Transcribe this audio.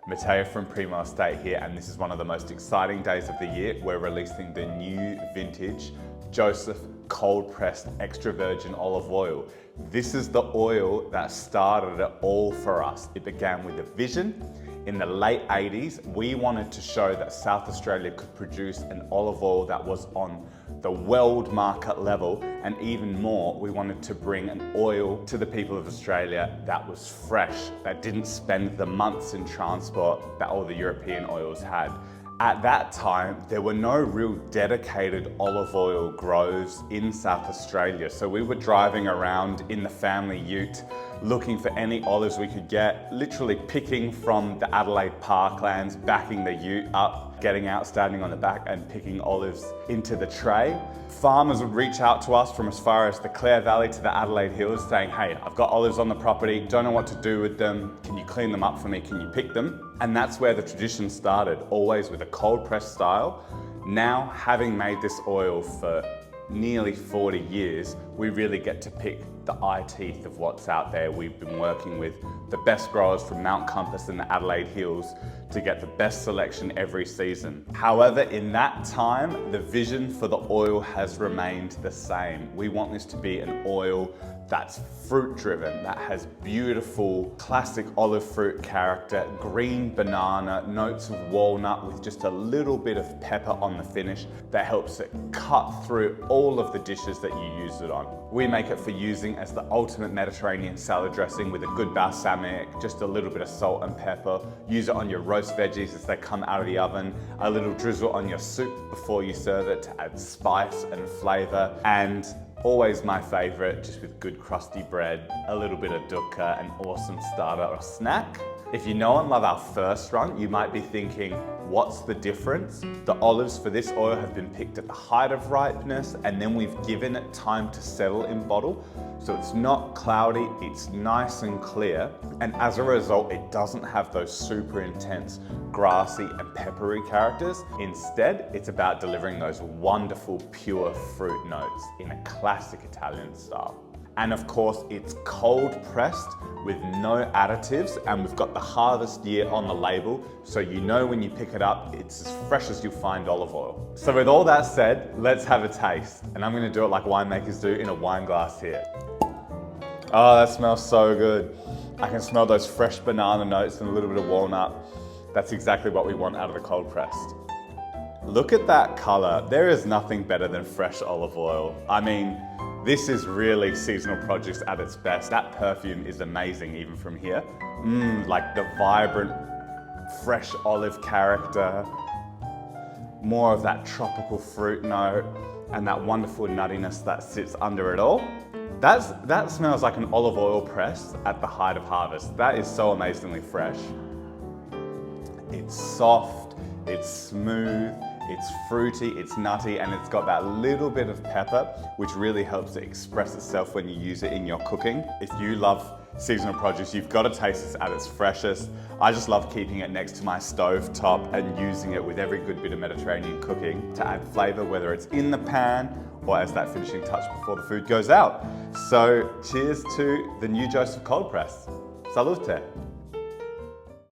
Matteo from Primo Estate here, and this is one of the most exciting days of the year. We're releasing the new vintage Joseph cold pressed extra virgin olive oil. This is the oil that started it all for us. It began with a vision. In the late 80s, we wanted to show that South Australia could produce an olive oil that was on the world market level, and even more, we wanted to bring an oil to the people of Australia that was fresh, that didn't spend the months in transport that all the European oils had. At that time, there were no real dedicated olive oil groves in South Australia. So we were driving around in the family ute, looking for any olives we could get, literally picking from the Adelaide parklands, backing the ute up, getting out, standing on the back and picking olives into the tray. Farmers would reach out to us from as far as the Clare Valley to the Adelaide Hills saying, hey, I've got olives on the property, don't know what to do with them. Can you clean them up for me? Can you pick them? And that's where the tradition started, always with a cold press style. Now, having made this oil for nearly 40 years, we really get to pick the eye teeth of what's out there. We've been working with the best growers from Mount Compass and the Adelaide Hills to get the best selection every season. However, in that time, the vision for the oil has remained the same. We want this to be an oil that's fruit driven, that has beautiful classic olive fruit character, green banana, notes of walnut with just a little bit of pepper on the finish that helps it cut through all of the dishes that you use it on. We make it for using as the ultimate Mediterranean salad dressing with a good balsamic, just a little bit of salt and pepper. Use it on your roast veggies as they come out of the oven, a little drizzle on your soup before you serve it to add spice and flavor, and always my favorite, just with good crusty bread, a little bit of dukkha, an awesome starter or snack. If you know and love our first run, you might be thinking, what's the difference? The olives for this oil have been picked at the height of ripeness, and then we've given it time to settle in bottle. So it's not cloudy, it's nice and clear. And as a result, it doesn't have those super intense grassy and peppery characters. Instead, it's about delivering those wonderful pure fruit notes in a classic Italian style. And of course, it's cold pressed with no additives, and we've got the harvest year on the label, so you know when you pick it up, it's as fresh as you'll find olive oil. So with all that said, let's have a taste. And I'm gonna do it like winemakers do in a wine glass here. Oh, that smells so good. I can smell those fresh banana notes and a little bit of walnut. That's exactly what we want out of the cold pressed. Look at that color. There is nothing better than fresh olive oil. I mean, this is really seasonal produce at its best. That perfume is amazing even from here. Like the vibrant, fresh olive character, more of that tropical fruit note, and that wonderful nuttiness that sits under it all. That smells like an olive oil press at the height of harvest. That is so amazingly fresh. It's soft, it's smooth, it's fruity, it's nutty, and it's got that little bit of pepper, which really helps it express itself when you use it in your cooking. If you love seasonal produce, you've got to taste this at its freshest. I just love keeping it next to my stove top and using it with every good bit of Mediterranean cooking to add flavor, whether it's in the pan or as that finishing touch before the food goes out. So cheers to the new Joseph cold press. Salute.